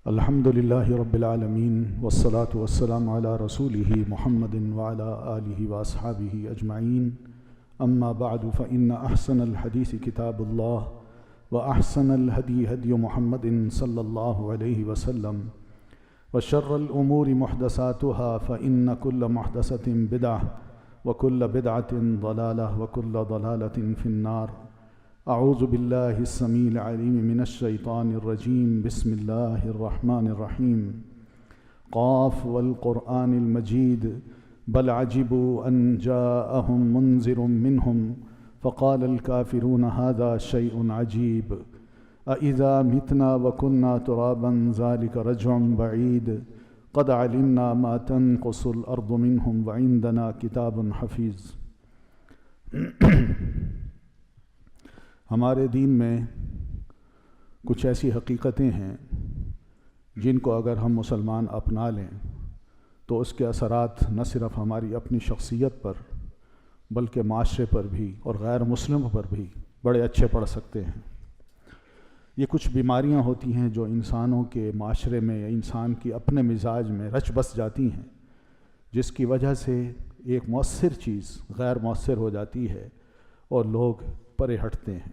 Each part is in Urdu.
الحمد لله رب العالمين والصلاة والسلام على رسوله محمد وعلى آله وأصحابه أجمعين. أما بعد فإن أحسن الحديث كتاب الله وأحسن الهدي هدي محمد صلى الله عليه وسلم وشر الأمور محدثاتها فإن كل محدثة بدعة وكل بدعة ضلالة وكل ضلالة في النار. اعوذ باللہ السمیع العلیم من الشیطان الرجیم. بسم اللہ الرحمن الرحیم. قاف والقرآن المجید بل عجبوا ان جاءهم منذر منهم فقال الكافرون هذا شيء عجيب أإذا متنا وكنا ترابا ذلك رجع بعيد قد علمنا ما تنقص الأرض منهم وعندنا كتاب حفيظ. ہمارے دین میں کچھ ایسی حقیقتیں ہیں جن کو اگر ہم مسلمان اپنا لیں تو اس کے اثرات نہ صرف ہماری اپنی شخصیت پر بلکہ معاشرے پر بھی اور غیر مسلموں پر بھی بڑے اچھے پڑ سکتے ہیں. یہ کچھ بیماریاں ہوتی ہیں جو انسانوں کے معاشرے میں یا انسان کی اپنے مزاج میں رچ بس جاتی ہیں، جس کی وجہ سے ایک مؤثر چیز غیر مؤثر ہو جاتی ہے اور لوگ پرے ہٹتے ہیں.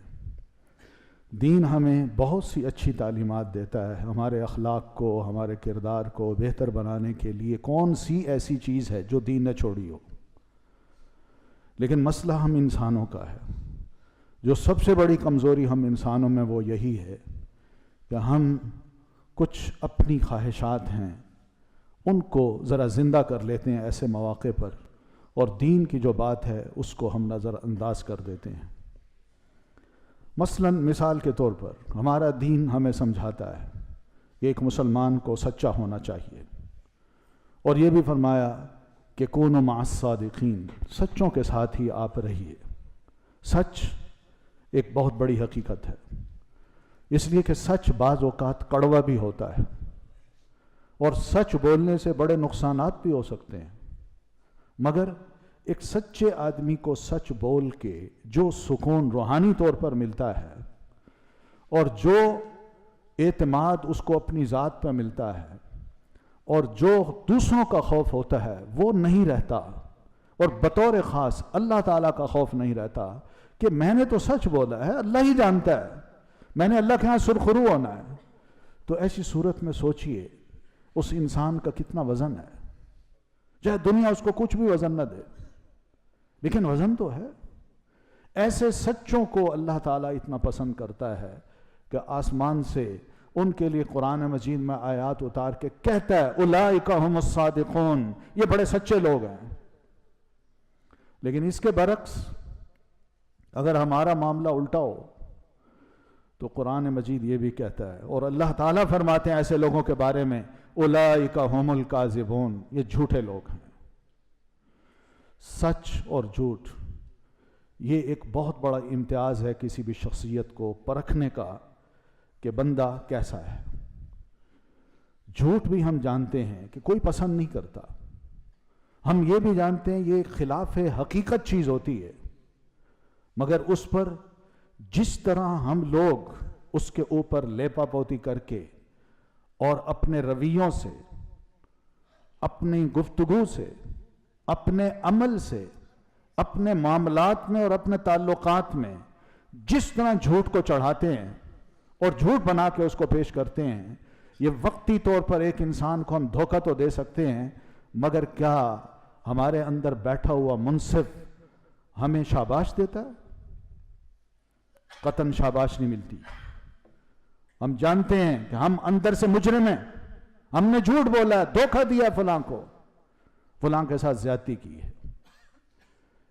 دین ہمیں بہت سی اچھی تعلیمات دیتا ہے. ہمارے اخلاق کو، ہمارے کردار کو بہتر بنانے کے لیے کون سی ایسی چیز ہے جو دین نے چھوڑی ہو؟ لیکن مسئلہ ہم انسانوں کا ہے. جو سب سے بڑی کمزوری ہم انسانوں میں وہ یہی ہے کہ ہم کچھ اپنی خواہشات ہیں ان کو ذرا زندہ کر لیتے ہیں ایسے مواقع پر، اور دین کی جو بات ہے اس کو ہم نظر انداز کر دیتے ہیں. مثلا مثال کے طور پر ہمارا دین ہمیں سمجھاتا ہے کہ ایک مسلمان کو سچا ہونا چاہیے، اور یہ بھی فرمایا کہ کونوا مع الصادقین، سچوں کے ساتھ ہی آپ رہیے. سچ ایک بہت بڑی حقیقت ہے، اس لیے کہ سچ بعض اوقات کڑوا بھی ہوتا ہے، اور سچ بولنے سے بڑے نقصانات بھی ہو سکتے ہیں. مگر ایک سچے آدمی کو سچ بول کے جو سکون روحانی طور پر ملتا ہے اور جو اعتماد اس کو اپنی ذات پر ملتا ہے اور جو دوسروں کا خوف ہوتا ہے وہ نہیں رہتا، اور بطور خاص اللہ تعالیٰ کا خوف نہیں رہتا کہ میں نے تو سچ بولا ہے، اللہ ہی جانتا ہے، میں نے اللہ کے ہاں سرخرو ہونا ہے. تو ایسی صورت میں سوچئے اس انسان کا کتنا وزن ہے، چاہے دنیا اس کو کچھ بھی وزن نہ دے، لیکن وزن تو ہے. ایسے سچوں کو اللہ تعالیٰ اتنا پسند کرتا ہے کہ آسمان سے ان کے لیے قرآن مجید میں آیات اتار کے کہتا ہے اولئک ھم الصادقون، یہ بڑے سچے لوگ ہیں. لیکن اس کے برعکس اگر ہمارا معاملہ الٹا ہو تو قرآن مجید یہ بھی کہتا ہے، اور اللہ تعالیٰ فرماتے ہیں ایسے لوگوں کے بارے میں اولئک ھم الکاذبون، یہ جھوٹے لوگ ہیں. سچ اور جھوٹ یہ ایک بہت بڑا امتیاز ہے کسی بھی شخصیت کو پرکھنے کا کہ بندہ کیسا ہے. جھوٹ بھی ہم جانتے ہیں کہ کوئی پسند نہیں کرتا، ہم یہ بھی جانتے ہیں یہ خلاف حقیقت چیز ہوتی ہے، مگر اس پر جس طرح ہم لوگ اس کے اوپر لیپا پوتی کر کے اور اپنے رویوں سے، اپنی گفتگو سے، اپنے عمل سے، اپنے معاملات میں اور اپنے تعلقات میں جس طرح جھوٹ کو چڑھاتے ہیں اور جھوٹ بنا کے اس کو پیش کرتے ہیں، یہ وقتی طور پر ایک انسان کو ہم دھوکہ تو دے سکتے ہیں، مگر کیا ہمارے اندر بیٹھا ہوا منصف ہمیں شاباش دیتا ہے؟ قطعاً شاباش نہیں ملتی. ہم جانتے ہیں کہ ہم اندر سے مجرم ہیں، ہم نے جھوٹ بولا ہے، دھوکہ دیا فلاں کو، فلاں کے ساتھ زیادتی کی ہے.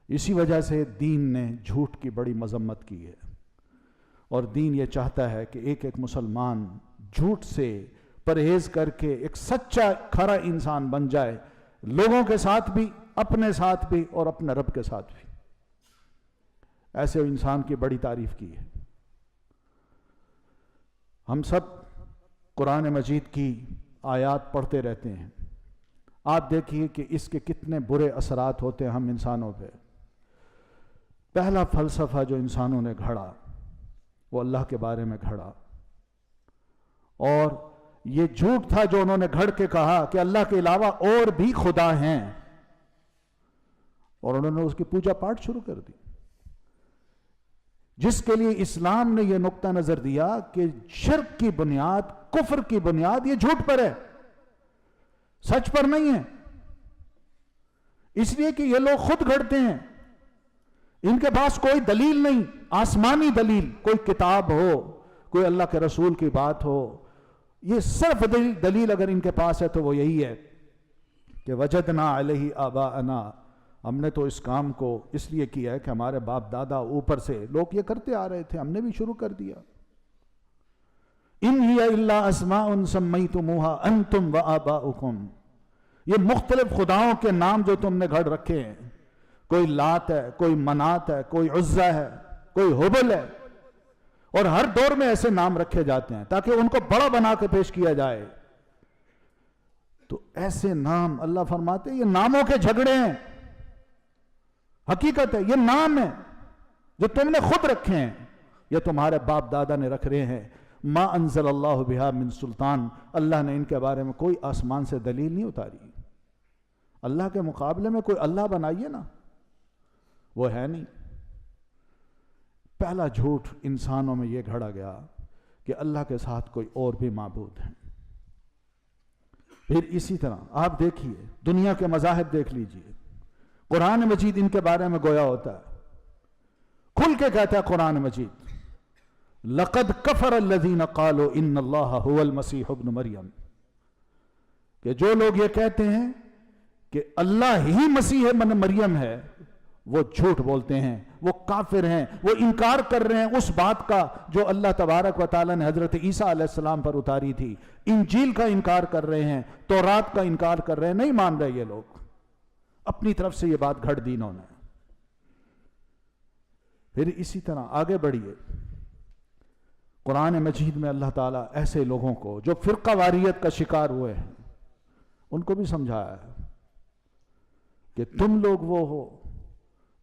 اسی وجہ سے دین نے جھوٹ کی بڑی مذمت کی ہے، اور دین یہ چاہتا ہے کہ ایک ایک مسلمان جھوٹ سے پرہیز کر کے ایک سچا کھرا انسان بن جائے، لوگوں کے ساتھ بھی، اپنے ساتھ بھی اور اپنے رب کے ساتھ بھی. ایسے انسان کی بڑی تعریف کی ہے. ہم سب قرآن مجید کی آیات پڑھتے رہتے ہیں. آپ دیکھیے کہ اس کے کتنے برے اثرات ہوتے ہیں ہم انسانوں پہ. پہلا فلسفہ جو انسانوں نے گھڑا وہ اللہ کے بارے میں گھڑا، اور یہ جھوٹ تھا جو انہوں نے گھڑ کے کہا کہ اللہ کے علاوہ اور بھی خدا ہیں، اور انہوں نے اس کی پوجا پاٹ شروع کر دی، جس کے لیے اسلام نے یہ نقطہ نظر دیا کہ شرک کی بنیاد، کفر کی بنیاد یہ جھوٹ پر ہے، سچ پر نہیں ہے، اس لیے کہ یہ لوگ خود گھڑتے ہیں، ان کے پاس کوئی دلیل نہیں، آسمانی دلیل، کوئی کتاب ہو، کوئی اللہ کے رسول کی بات ہو، یہ صرف دلیل اگر ان کے پاس ہے تو وہ یہی ہے کہ وجدنا علیہ آباءنا، ہم نے تو اس کام کو اس لیے کیا ہے کہ ہمارے باپ دادا اوپر سے لوگ یہ کرتے آ رہے تھے، ہم نے بھی شروع کر دیا۔ ان ہی الا اسماء سمیتموہا انتم وآباؤکم، یہ مختلف خداؤں کے نام جو تم نے گھڑ رکھے ہیں، کوئی لات ہے، کوئی منات ہے، کوئی عزہ ہے، کوئی حبل ہے، اور ہر دور میں ایسے نام رکھے جاتے ہیں تاکہ ان کو بڑا بنا کے پیش کیا جائے۔ تو ایسے نام، اللہ فرماتے ہیں یہ ناموں کے جھگڑے ہیں، حقیقت ہے یہ نام ہے جو تم نے خود رکھے ہیں، یہ تمہارے باپ دادا نے رکھ رہے ہیں۔ ما انزل اللہ بہا من سلطان، اللہ نے ان کے بارے میں کوئی آسمان سے دلیل نہیں اتاری، اللہ کے مقابلے میں کوئی اللہ بنائیے نا، وہ ہے نہیں۔ پہلا جھوٹ انسانوں میں یہ گھڑا گیا کہ اللہ کے ساتھ کوئی اور بھی معبود ہے۔ پھر اسی طرح آپ دیکھیے دنیا کے مذاہب دیکھ لیجئے، قرآن مجید ان کے بارے میں گویا ہوتا ہے، کھل کے کہتا ہے قرآن مجید لَقَدْ كَفَرَ الَّذِينَ قَالُوا إِنَّ اللَّهَ هُوَ الْمَسِيحُ ابْنُ مریم، کہ جو لوگ یہ کہتے ہیں کہ اللہ ہی مسیح ابن مریم ہے، وہ جھوٹ بولتے ہیں، وہ کافر ہیں، وہ انکار کر رہے ہیں اس بات کا جو اللہ تبارک و تعالیٰ نے حضرت عیسیٰ علیہ السلام پر اتاری تھی، انجیل کا انکار کر رہے ہیں، تورات کا انکار کر رہے ہیں، نہیں مان رہے یہ لوگ، اپنی طرف سے یہ بات گھڑ دی انہوں نے۔ پھر اسی طرح آگے بڑھیے، قرآن مجید میں اللہ تعالیٰ ایسے لوگوں کو جو فرقہ واریت کا شکار ہوئے ہیں ان کو بھی سمجھایا ہے کہ تم لوگ وہ ہو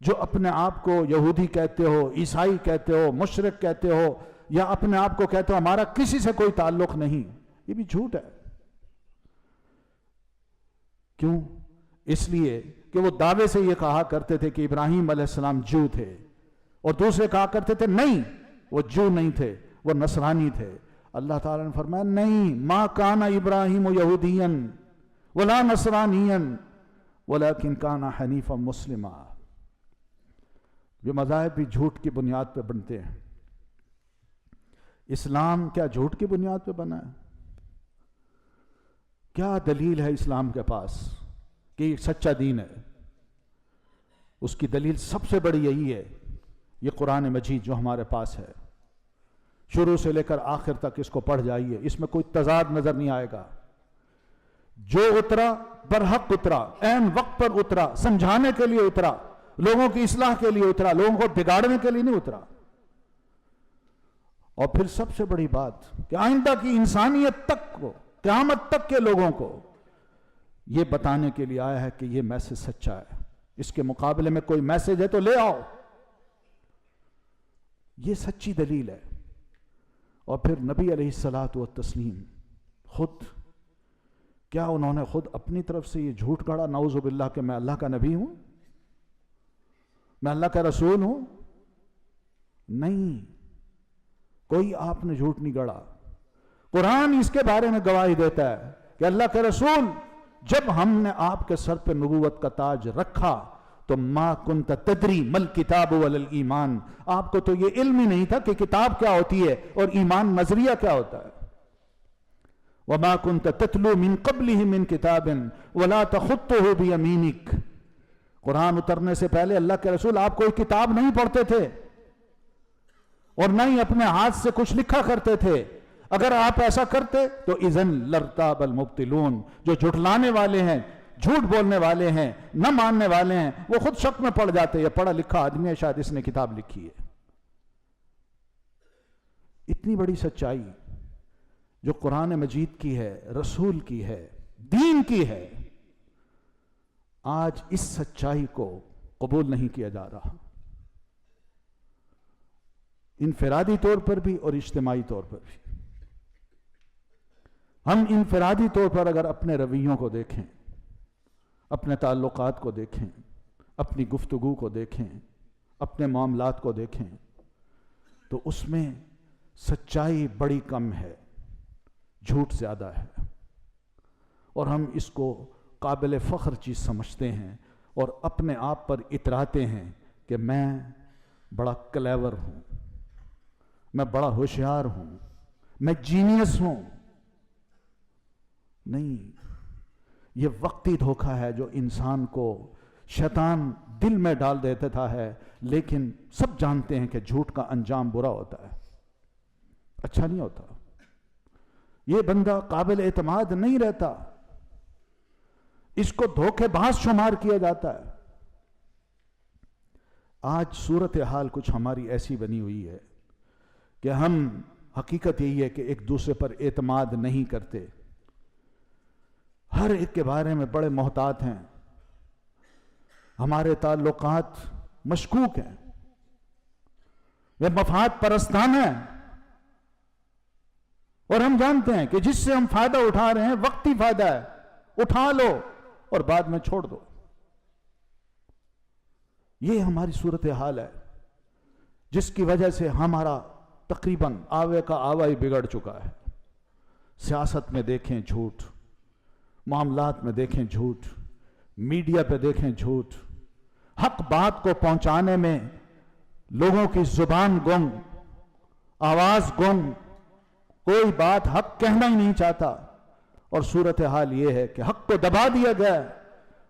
جو اپنے آپ کو یہودی کہتے ہو، عیسائی کہتے ہو، مشرک کہتے ہو، یا اپنے آپ کو کہتے ہو ہمارا کسی سے کوئی تعلق نہیں، یہ بھی جھوٹ ہے۔ کیوں؟ اس لیے کہ وہ دعوے سے یہ کہا کرتے تھے کہ ابراہیم علیہ السلام جو تھے، اور دوسرے کہا کرتے تھے نہیں وہ جو نہیں تھے، وہ نصرانی تھے۔ اللہ تعالیٰ نے فرمایا نہیں، ما کان ابراہیم یہودیا ولا نصرانیا ولکن کان حنیفا مسلما۔ یہ مذاہب بھی جھوٹ کی بنیاد پہ بنتے ہیں۔ اسلام کیا جھوٹ کی بنیاد پہ بنا ہے؟ کیا دلیل ہے اسلام کے پاس کہ یہ سچا دین ہے؟ اس کی دلیل سب سے بڑی یہی ہے، یہ قرآن مجید جو ہمارے پاس ہے، شروع سے لے کر آخر تک اس کو پڑھ جائیے، اس میں کوئی تضاد نظر نہیں آئے گا۔ جو اترا برحق اترا، عین وقت پر اترا، سمجھانے کے لیے اترا، لوگوں کی اصلاح کے لیے اترا، لوگوں کو بگاڑنے کے لیے نہیں اترا۔ اور پھر سب سے بڑی بات کہ آئندہ کی انسانیت تک کو، قیامت تک کے لوگوں کو یہ بتانے کے لیے آیا ہے کہ یہ میسج سچا ہے، اس کے مقابلے میں کوئی میسج ہے تو لے آؤ، یہ سچی دلیل ہے۔ اور پھر نبی علیہ الصلاۃ والتسلیم خود، کیا انہوں نے خود اپنی طرف سے یہ جھوٹ گڑھا نعوذ باللہ کہ میں اللہ کا نبی ہوں، میں اللہ کا رسول ہوں؟ نہیں، کوئی آپ نے جھوٹ نہیں گڑھا۔ قرآن اس کے بارے میں گواہی دیتا ہے کہ اللہ کے رسول جب ہم نے آپ کے سر پہ نبوت کا تاج رکھا تو ما کنت تدری مل کتاب ولا ایمان، آپ کو تو یہ علم ہی نہیں تھا کہ کتاب کیا ہوتی ہے اور ایمان نظریہ کیا ہوتا ہے۔ وما کنت تتلو من قبلہ من کتاب ولا تخطہ بیمینک، قرآن اترنے سے پہلے اللہ کے رسول آپ کوئی کتاب نہیں پڑھتے تھے اور نہ ہی اپنے ہاتھ سے کچھ لکھا کرتے تھے۔ اگر آپ ایسا کرتے تو اذن لرتاب المبتلون، جو جھٹلانے والے ہیں، جھوٹ بولنے والے ہیں، نہ ماننے والے ہیں، وہ خود شک میں پڑ جاتے، یہ پڑھا لکھا آدمی ہے، شاید اس نے کتاب لکھی ہے۔ اتنی بڑی سچائی جو قرآن مجید کی ہے، رسول کی ہے، دین کی ہے، آج اس سچائی کو قبول نہیں کیا جا رہا، انفرادی طور پر بھی اور اجتماعی طور پر بھی۔ ہم انفرادی طور پر اگر اپنے رویوں کو دیکھیں، اپنے تعلقات کو دیکھیں، اپنی گفتگو کو دیکھیں، اپنے معاملات کو دیکھیں، تو اس میں سچائی بڑی کم ہے، جھوٹ زیادہ ہے، اور ہم اس کو قابل فخر چیز سمجھتے ہیں اور اپنے آپ پر اتراتے ہیں کہ میں بڑا کلیور ہوں، میں بڑا ہوشیار ہوں، میں جینیس ہوں۔ نہیں، یہ وقتی دھوکہ ہے جو انسان کو شیطان دل میں ڈال دیتا ہے، لیکن سب جانتے ہیں کہ جھوٹ کا انجام برا ہوتا ہے، اچھا نہیں ہوتا۔ یہ بندہ قابل اعتماد نہیں رہتا، اس کو دھوکے باز شمار کیا جاتا ہے۔ آج صورتحال کچھ ہماری ایسی بنی ہوئی ہے کہ ہم، حقیقت یہی ہے کہ ایک دوسرے پر اعتماد نہیں کرتے، ہر ایک کے بارے میں بڑے محتاط ہیں، ہمارے تعلقات مشکوک ہیں، وہ مفاد پرستانہ ہیں، اور ہم جانتے ہیں کہ جس سے ہم فائدہ اٹھا رہے ہیں وقتی فائدہ ہے، اٹھا لو اور بعد میں چھوڑ دو۔ یہ ہماری صورتحال ہے جس کی وجہ سے ہمارا تقریباً آوے کا آوا ہی بگڑ چکا ہے۔ سیاست میں دیکھیں جھوٹ، معاملات میں دیکھیں جھوٹ، میڈیا پہ دیکھیں جھوٹ، حق بات کو پہنچانے میں لوگوں کی زبان گم، آواز گم، کوئی بات حق کہنا ہی نہیں چاہتا، اور صورتحال یہ ہے کہ حق کو دبا دیا گیا ہے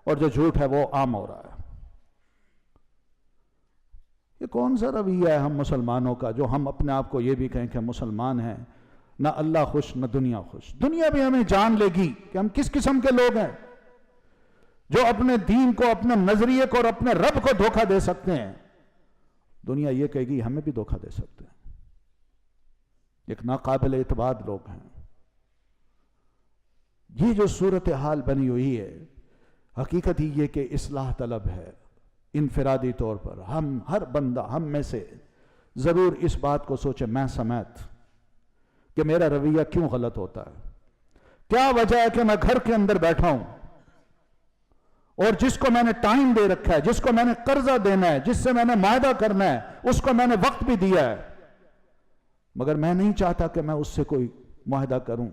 اور جو جھوٹ ہے وہ عام ہو رہا ہے۔ یہ کون سا رویہ ہے ہم مسلمانوں کا جو ہم اپنے آپ کو یہ بھی کہیں کہ مسلمان ہیں؟ نہ اللہ خوش نہ دنیا خوش۔ دنیا بھی ہمیں جان لے گی کہ ہم کس قسم کے لوگ ہیں جو اپنے دین کو، اپنے نظریے کو اور اپنے رب کو دھوکہ دے سکتے ہیں۔ دنیا یہ کہے گی ہمیں بھی دھوکہ دے سکتے ہیں، ایک ناقابل اعتماد لوگ ہیں۔ یہ جو صورتحال بنی ہوئی ہے، حقیقت ہی یہ کہ اصلاح طلب ہے۔ انفرادی طور پر ہم، ہر بندہ ہم میں سے ضرور اس بات کو سوچے، میں سمیت، کہ میرا رویہ کیوں غلط ہوتا ہے، کیا وجہ ہے کہ میں گھر کے اندر بیٹھا ہوں اور جس کو میں نے ٹائم دے رکھا ہے، جس کو میں نے قرضہ دینا ہے، جس سے میں نے معاہدہ کرنا ہے، اس کو میں نے وقت بھی دیا ہے، مگر میں نہیں چاہتا کہ میں اس سے کوئی معاہدہ کروں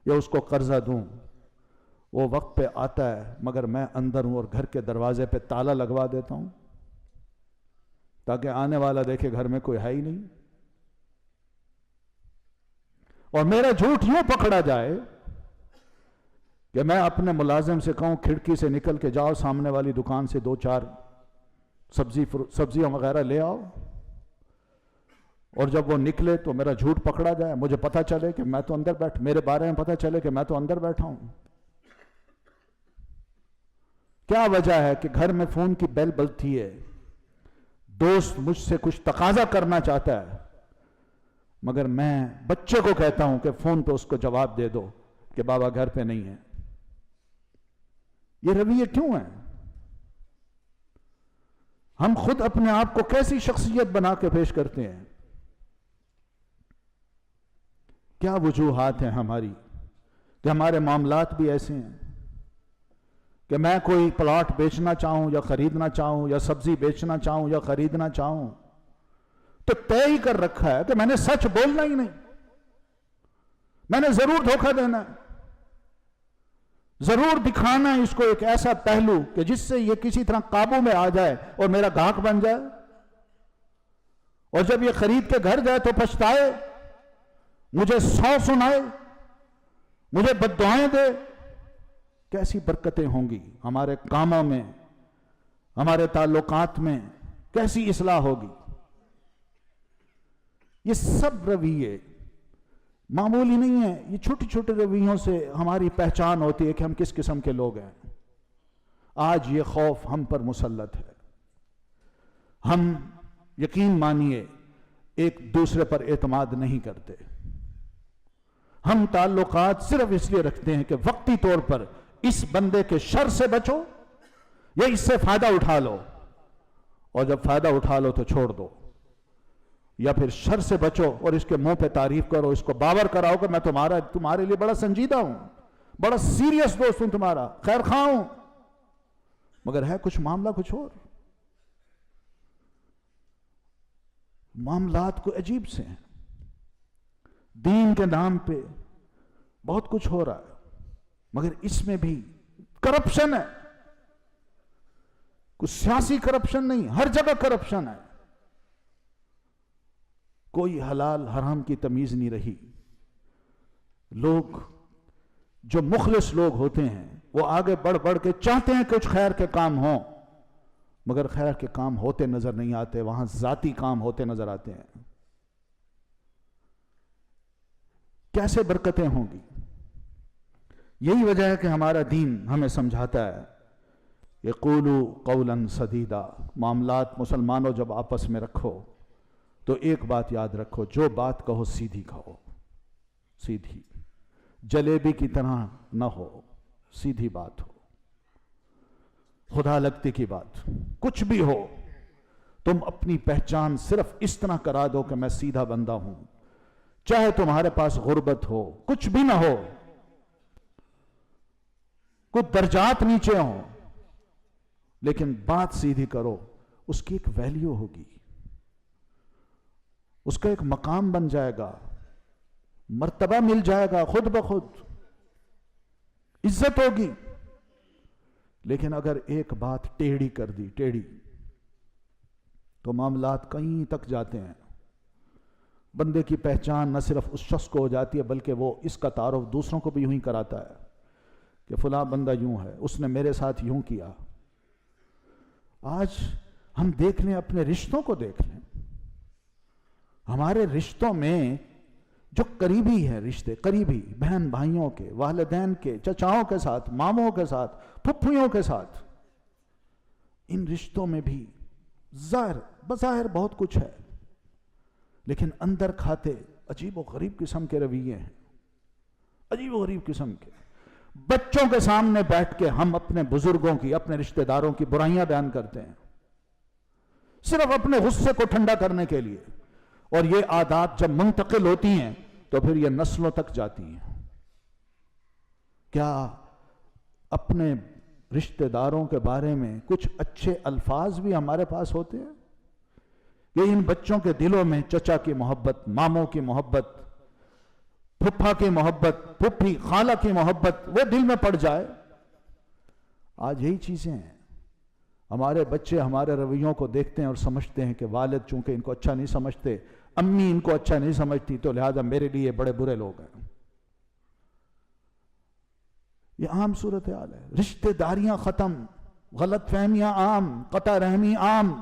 یا اس کو قرضہ دوں۔ وہ وقت پہ آتا ہے مگر میں اندر ہوں اور گھر کے دروازے پہ تالا لگوا دیتا ہوں تاکہ آنے والا دیکھے گھر میں کوئی ہے ہی نہیں، اور میرا جھوٹ یوں پکڑا جائے کہ میں اپنے ملازم سے کہوں کھڑکی سے نکل کے جاؤ، سامنے والی دکان سے 2-4 سبزیاں وغیرہ لے آؤ، اور جب وہ نکلے تو میرا جھوٹ پکڑا جائے، مجھے پتہ چلے کہ میں تو اندر میرے بارے میں پتہ چلے کہ میں تو اندر بیٹھا ہوں۔ کیا وجہ ہے کہ گھر میں فون کی بیل بجتی ہے، دوست مجھ سے کچھ تقاضا کرنا چاہتا ہے، مگر میں بچے کو کہتا ہوں کہ فون پہ اس کو جواب دے دو کہ بابا گھر پہ نہیں ہے۔ یہ رویے کیوں ہیں؟ ہم خود اپنے آپ کو کیسی شخصیت بنا کے پیش کرتے ہیں؟ کیا وجوہات ہیں ہماری کہ ہمارے معاملات بھی ایسے ہیں کہ میں کوئی پلاٹ بیچنا چاہوں یا خریدنا چاہوں یا سبزی بیچنا چاہوں یا خریدنا چاہوں تو طے ہی کر رکھا ہے کہ میں نے سچ بولنا ہی نہیں، میں نے ضرور دھوکہ دینا ہے، ضرور دکھانا ہے اس کو ایک ایسا پہلو کہ جس سے یہ کسی طرح قابو میں آ جائے اور میرا گاہک بن جائے، اور جب یہ خرید کے گھر جائے تو پچھتائے، مجھے 100 سنائے، مجھے بددعائیں دے۔ کیسی برکتیں ہوں گی ہمارے کاموں میں، ہمارے تعلقات میں، کیسی اصلاح ہوگی؟ یہ سب رویے معمولی نہیں ہیں، یہ چھوٹے چھوٹے رویوں سے ہماری پہچان ہوتی ہے کہ ہم کس قسم کے لوگ ہیں۔ آج یہ خوف ہم پر مسلط ہے، ہم یقین مانیے ایک دوسرے پر اعتماد نہیں کرتے، ہم تعلقات صرف اس لیے رکھتے ہیں کہ وقتی طور پر اس بندے کے شر سے بچو یا اس سے فائدہ اٹھا لو، اور جب فائدہ اٹھا لو تو چھوڑ دو، یا پھر شر سے بچو اور اس کے منہ پہ تعریف کرو، اس کو باور کراؤ کہ میں تمہارے لیے بڑا سنجیدہ ہوں، بڑا سیریس دوست ہوں، تمہارا خیر خواہ ہوں، مگر ہے کچھ معاملہ کچھ اور. معاملات کو عجیب سے ہیں. دین کے نام پہ بہت کچھ ہو رہا ہے، مگر اس میں بھی کرپشن ہے. کچھ سیاسی کرپشن نہیں، ہر جگہ کرپشن ہے. کوئی حلال حرام کی تمیز نہیں رہی. لوگ جو مخلص لوگ ہوتے ہیں وہ آگے بڑھ بڑھ کے چاہتے ہیں کچھ خیر کے کام ہوں، مگر خیر کے کام ہوتے نظر نہیں آتے، وہاں ذاتی کام ہوتے نظر آتے ہیں. کیسے برکتیں ہوں گی؟ یہی وجہ ہے کہ ہمارا دین ہمیں سمجھاتا ہے یقولوا قولا سدیدا. معاملات مسلمانوں جب آپس میں رکھو تو ایک بات یاد رکھو، جو بات کہو سیدھی کہو، سیدھی، جلیبی کی طرح نہ ہو، سیدھی بات ہو، خدا لگتی کی بات. کچھ بھی ہو تم اپنی پہچان صرف اس طرح کرا دو کہ میں سیدھا بندہ ہوں، چاہے تمہارے پاس غربت ہو، کچھ بھی نہ ہو، کچھ درجات نیچے ہوں، لیکن بات سیدھی کرو. اس کی ایک ویلیو ہوگی، اس کا ایک مقام بن جائے گا، مرتبہ مل جائے گا، خود بخود عزت ہوگی. لیکن اگر ایک بات ٹیڑھی کر دی، ٹیڑھی، تو معاملات کہیں تک جاتے ہیں. بندے کی پہچان نہ صرف اس شخص کو ہو جاتی ہے بلکہ وہ اس کا تعارف دوسروں کو بھی یوں ہی کراتا ہے کہ فلاں بندہ یوں ہے، اس نے میرے ساتھ یوں کیا. آج ہم دیکھ لیں، اپنے رشتوں کو دیکھ لیں. ہمارے رشتوں میں جو قریبی ہیں، رشتے قریبی بہن بھائیوں کے، والدین کے، چچاؤں کے ساتھ، ماموں کے ساتھ، پھپھیوں کے ساتھ، ان رشتوں میں بھی بظاہر بہت کچھ ہے، لیکن اندر کھاتے عجیب و غریب قسم کے رویے ہیں، عجیب و غریب قسم کے. بچوں کے سامنے بیٹھ کے ہم اپنے بزرگوں کی، اپنے رشتہ داروں کی برائیاں بیان کرتے ہیں، صرف اپنے غصے کو ٹھنڈا کرنے کے لیے. اور یہ عادات جب منتقل ہوتی ہیں تو پھر یہ نسلوں تک جاتی ہیں. کیا اپنے رشتہ داروں کے بارے میں کچھ اچھے الفاظ بھی ہمارے پاس ہوتے ہیں؟ کہ ان بچوں کے دلوں میں چچا کی محبت، ماموں کی محبت، پھپھا کی محبت، پھپھی خالہ کی محبت وہ دل میں پڑ جائے. آج یہی چیزیں ہیں. ہمارے بچے ہمارے رویوں کو دیکھتے ہیں اور سمجھتے ہیں کہ والد چونکہ ان کو اچھا نہیں سمجھتے، امی ان کو اچھا نہیں سمجھتی، تو لہذا میرے لیے بڑے برے لوگ ہیں. یہ عام صورتحال ہے. رشتہ داریاں ختم، غلط فہمیاں عام، قطع رحمی عام،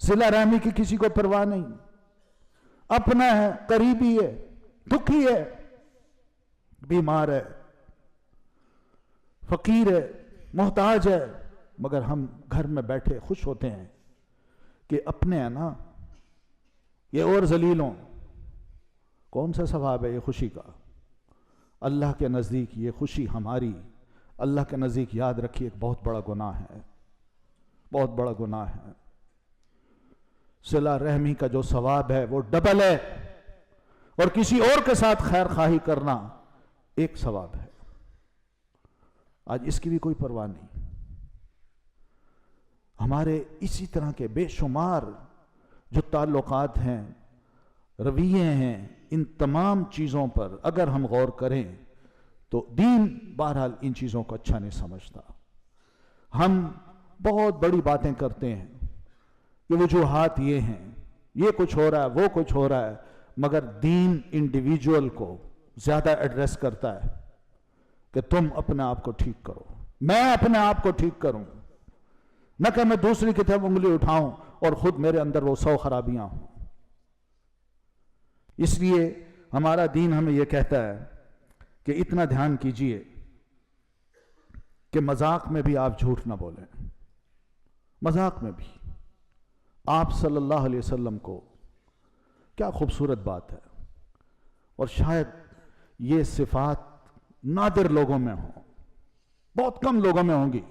صلہ رحمی کی کسی کو پرواہ نہیں. اپنا ہے، قریبی ہے، دکھی ہے، بیمار ہے، فقیر ہے، محتاج ہے، مگر ہم گھر میں بیٹھے خوش ہوتے ہیں کہ اپنے ہیں نا یہ اور ذلیلوں. کون سا ثواب ہے یہ خوشی کا؟ اللہ کے نزدیک یہ خوشی ہماری، اللہ کے نزدیک یاد رکھیے ایک بہت بڑا گناہ ہے، بہت بڑا گناہ ہے. صلہ رحمی کا جو ثواب ہے وہ ڈبل ہے، اور کسی اور کے ساتھ خیر خواہی کرنا ایک ثواب ہے. آج اس کی بھی کوئی پرواہ نہیں. ہمارے اسی طرح کے بے شمار جو تعلقات ہیں، رویے ہیں، ان تمام چیزوں پر اگر ہم غور کریں تو دین بہرحال ان چیزوں کو اچھا نہیں سمجھتا. ہم بہت بڑی باتیں کرتے ہیں کہ وجوہات یہ ہیں، یہ کچھ ہو رہا ہے، وہ کچھ ہو رہا ہے، مگر دین انڈیویجول کو زیادہ ایڈریس کرتا ہے کہ تم اپنے آپ کو ٹھیک کرو، میں اپنے آپ کو ٹھیک کروں، نہ کہ میں دوسری کی طرف انگلی اٹھاؤں اور خود میرے اندر وہ 100 خرابیاں ہوں. اس لیے ہمارا دین ہمیں یہ کہتا ہے کہ اتنا دھیان کیجئے کہ مذاق میں بھی آپ جھوٹ نہ بولیں. مذاق میں بھی آپ صلی اللہ علیہ وسلم کو، کیا خوبصورت بات ہے، اور شاید یہ صفات نادر لوگوں میں ہوں، بہت کم لوگوں میں ہوں گی.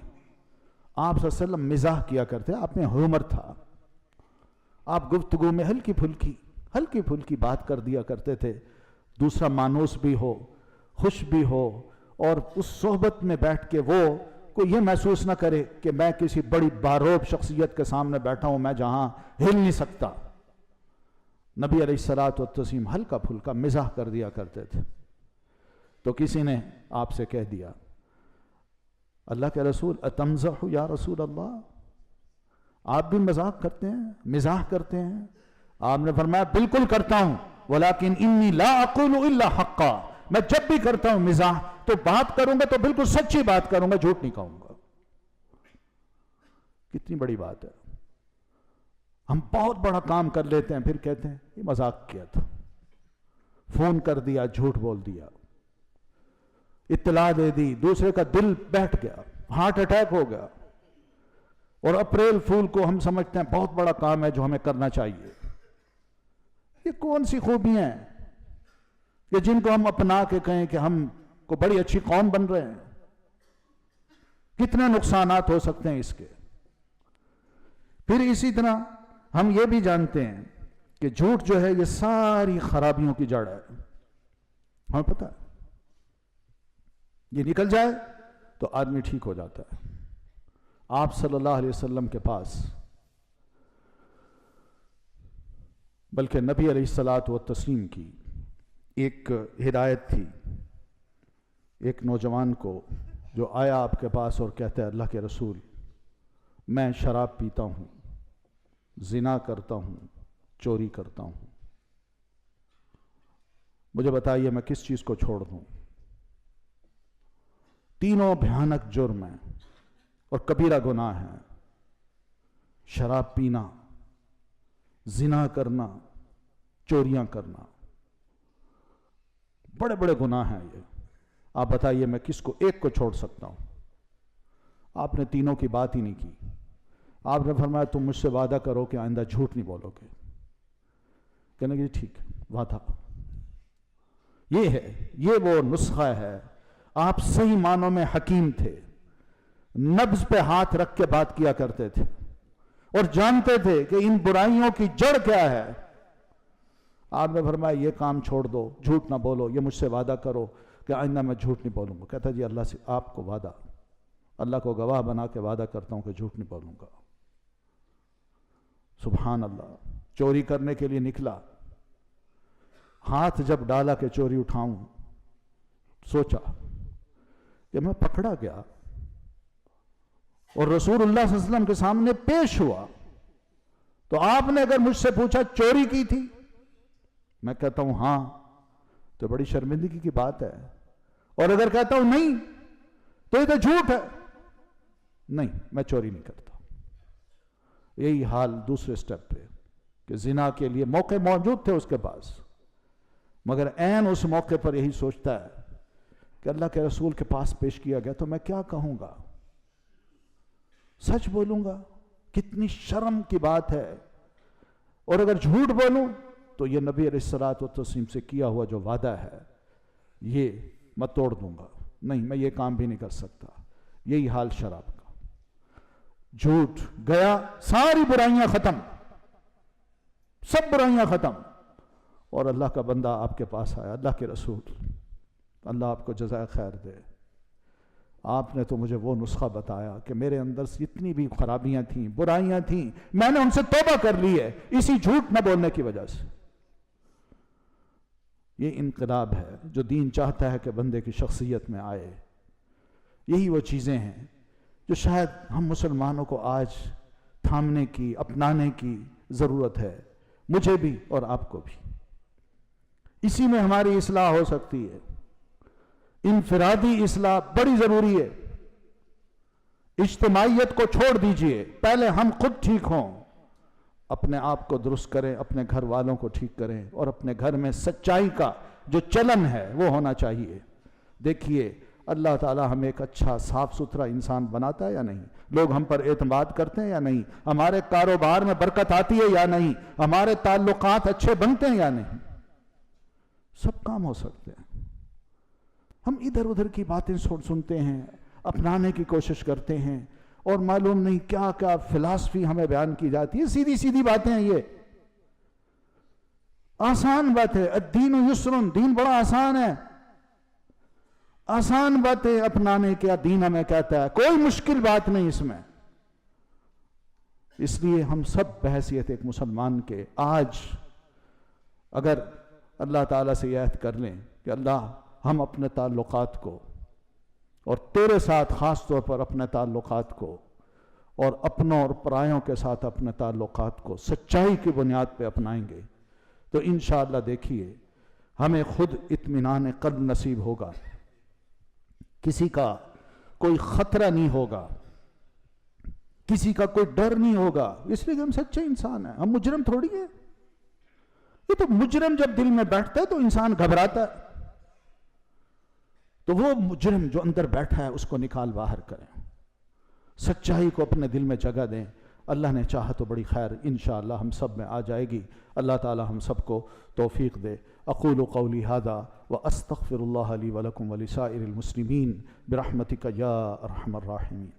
آپ صلی اللہ علیہ وسلم مزاح کیا کرتے، آپ میں ہیومر تھا. آپ گفتگو میں ہلکی پھلکی بات کر دیا کرتے تھے، دوسرا مانوس بھی ہو، خوش بھی ہو، اور اس صحبت میں بیٹھ کے وہ کوئی یہ محسوس نہ کرے کہ میں کسی بڑی باروب شخصیت کے سامنے بیٹھا ہوں، میں جہاں ہل نہیں سکتا۔ نبی علیہ الصلوۃ والتسلیم ہلکا پھلکا مزاح کر دیا کرتے تھے۔ تو کسی نے آپ سے کہہ دیا، اللہ کے رسول اتمزح یا رسول اللہ، آپ بھی مزاح کرتے ہیں؟ آپ نے فرمایا بالکل کرتا ہوں، ولیکن انی لا اقول الا حقا، میں جب بھی کرتا ہوں مزاح تو بات کروں گا تو بالکل سچی بات کروں گا، جھوٹ نہیں کہوں گا۔ کتنی بڑی بات ہے۔ ہم بہت بڑا کام کر لیتے ہیں، پھر کہتے ہیں یہ مذاق کیا تھا، فون کر دیا، جھوٹ بول دیا، اطلاع دے دی، دوسرے کا دل بیٹھ گیا، ہارٹ اٹیک ہو گیا، اور اپریل فول کو ہم سمجھتے ہیں بہت بڑا کام ہے جو ہمیں کرنا چاہیے۔ یہ کون سی خوبیاں ہیں کہ جن کو ہم اپنا کے کہیں کہ ہم کو بڑی اچھی قوم بن رہے ہیں؟ کتنے نقصانات ہو سکتے ہیں اس کے۔ پھر اسی طرح ہم یہ بھی جانتے ہیں کہ جھوٹ جو ہے یہ ساری خرابیوں کی جڑ ہے، ہمیں پتہ ہے۔ یہ نکل جائے تو آدمی ٹھیک ہو جاتا ہے۔ آپ صلی اللہ علیہ وسلم کے پاس، بلکہ نبی علیہ الصلوۃ والتسلیم کی ایک ہدایت تھی، ایک نوجوان کو جو آیا آپ کے پاس اور کہتا ہے اللہ کے رسول میں شراب پیتا ہوں، زنا کرتا ہوں، چوری کرتا ہوں، مجھے بتائیے میں کس چیز کو چھوڑ دوں؟ تینوں بھیانک جرم ہیں اور کبیرہ گناہ ہیں، شراب پینا، زنا کرنا، چوریاں کرنا، بڑے بڑے گناہ ہیں یہ۔ آپ بتائیے میں کس کو ایک کو چھوڑ سکتا ہوں؟ آپ نے تینوں کی بات ہی نہیں کی۔ آپ نے فرمایا تم مجھ سے وعدہ کرو کہ آئندہ جھوٹ نہیں بولو گے۔ کہنے لگے ٹھیک وعدہ۔ یہ ہے، یہ وہ نسخہ ہے۔ آپ صحیح معنوں میں حکیم تھے، نبض پہ ہاتھ رکھ کے بات کیا کرتے تھے اور جانتے تھے کہ ان برائیوں کی جڑ کیا ہے۔ آپ نے فرمایا یہ کام چھوڑ دو، جھوٹ نہ بولو، یہ مجھ سے وعدہ کرو کہ آئندہ میں جھوٹ نہیں بولوں گا۔ کہتا جی اللہ سے آپ کو وعدہ، اللہ کو گواہ بنا کے وعدہ کرتا ہوں کہ جھوٹ نہیں بولوں گا۔ سبحان اللہ۔ چوری کرنے کے لیے نکلا، ہاتھ جب ڈالا کہ چوری اٹھاؤں، سوچا کہ میں پکڑا گیا اور رسول اللہ صلی اللہ علیہ وسلم کے سامنے پیش ہوا تو آپ نے اگر مجھ سے پوچھا چوری کی تھی، میں کہتا ہوں ہاں، تو بڑی شرمندگی کی بات ہے۔ اور اگر کہتا ہوں نہیں تو یہ تو جھوٹ ہے، نہیں میں چوری نہیں کرتا۔ یہی حال دوسرے سٹیپ پہ کہ زنا کے لیے موقع موجود تھے اس کے پاس، مگر عین اس موقع پر یہی سوچتا ہے کہ اللہ کے رسول کے پاس پیش کیا گیا تو میں کیا کہوں گا، سچ بولوں گا، کتنی شرم کی بات ہے۔ اور اگر جھوٹ بولوں تو یہ نبی علیہ الصلوۃ والتسلیم سے کیا ہوا جو وعدہ ہے یہ میں توڑ دوں گا، نہیں میں یہ کام بھی نہیں کر سکتا۔ یہی حال شراب کا، جھوٹ گیا، ساری برائیاں ختم، سب برائیاں ختم، اور اللہ کا بندہ آپ کے پاس آیا، اللہ کے رسول، اللہ آپ کو جزائے خیر دے، آپ نے تو مجھے وہ نسخہ بتایا کہ میرے اندر اتنی بھی خرابیاں تھیں، برائیاں تھیں، میں نے ان سے توبہ کر لی ہے اسی جھوٹ نہ بولنے کی وجہ سے۔ یہ انقلاب ہے جو دین چاہتا ہے کہ بندے کی شخصیت میں آئے۔ یہی وہ چیزیں ہیں جو شاید ہم مسلمانوں کو آج تھامنے کی، اپنانے کی ضرورت ہے، مجھے بھی اور آپ کو بھی۔ اسی میں ہماری اصلاح ہو سکتی ہے۔ انفرادی اصلاح بڑی ضروری ہے۔ اجتماعیت کو چھوڑ دیجئے، پہلے ہم خود ٹھیک ہوں، اپنے آپ کو درست کریں، اپنے گھر والوں کو ٹھیک کریں، اور اپنے گھر میں سچائی کا جو چلن ہے وہ ہونا چاہیے۔ دیکھیے اللہ تعالیٰ ہمیں ایک اچھا صاف ستھرا انسان بناتا ہے یا نہیں؟ لوگ ہم پر اعتماد کرتے ہیں یا نہیں؟ ہمارے کاروبار میں برکت آتی ہے یا نہیں؟ ہمارے تعلقات اچھے بنتے ہیں یا نہیں؟ سب کام ہو سکتے ہیں۔ ہم ادھر ادھر کی باتیں سنتے ہیں، اپنانے کی کوشش کرتے ہیں، اور معلوم نہیں کیا کیا فلسفی ہمیں بیان کی جاتی ہے، سیدھی سیدھی باتیں ہیں یہ۔ آسان بات ہے، الدین یسر، دین بڑا آسان ہے، آسان باتیں اپنانے کیا دین ہمیں کہتا ہے، کوئی مشکل بات نہیں اس میں۔ اس لیے ہم سب بحیثیت ایک مسلمان کے آج اگر اللہ تعالیٰ سے یہ عہد کر لیں کہ اللہ ہم اپنے تعلقات کو، اور تیرے ساتھ خاص طور پر اپنے تعلقات کو، اور اپنوں اور پرایوں کے ساتھ اپنے تعلقات کو سچائی کی بنیاد پہ اپنائیں گے تو انشاءاللہ دیکھیے ہمیں خود اطمینان قلب نصیب ہوگا، کسی کا کوئی خطرہ نہیں ہوگا، کسی کا کوئی ڈر نہیں ہوگا، اس لیے کہ ہم سچے انسان ہیں، ہم مجرم تھوڑی ہیں۔ یہ تو مجرم جب دل میں بیٹھتا ہے تو انسان گھبراتا ہے، تو وہ مجرم جو اندر بیٹھا ہے اس کو نکال باہر کریں، سچائی کو اپنے دل میں جگہ دیں۔ اللہ نے چاہا تو بڑی خیر انشاءاللہ ہم سب میں آ جائے گی۔ اللہ تعالی ہم سب کو توفیق دے۔ اقول قولی ھذا واستغفر اللہ لی ولکم ولسائر المسلمین برحمتک یا ارحم الراحمین۔